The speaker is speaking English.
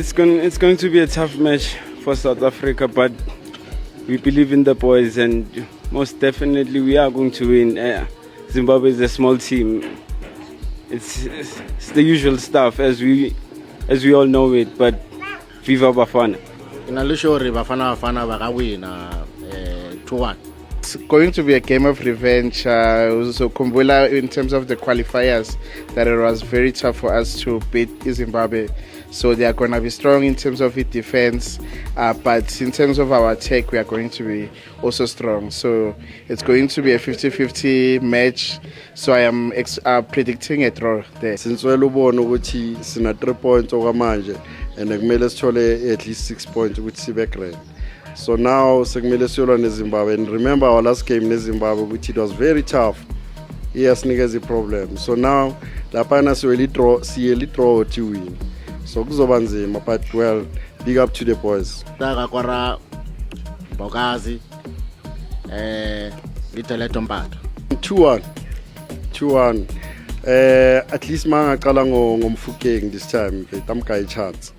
It's going to be a tough match for South Africa, but we believe in the boys, and most definitely we are going to win. Zimbabwe is a small team. It's the usual stuff as we all know it, but Viva Bafana. It's going to be a game of revenge. So Kumbula, in terms of the qualifiers, that it was very tough for us to beat Zimbabwe. So they are going to be strong in terms of its defense, but in terms of our attack, we are going to be also strong. So it's going to be a 50-50 match. So I am predicting a draw there. Since we ubona ukuthi sina 3 points okwamanje and kumele sithole at least 6 points ukuthi sibe grand. So now sekumele siyolwa neZimbabwe, and remember our last game neZimbabwe which it was very tough. Iyasinikeza i-problem. So now laphana siyeli draw to win. So kuzoba nzima, but well, big up to the boys. Kwara Bogazi ngiteleto Mpata 2-1 at least mangaqala ngomfukeng this time tamka i chance.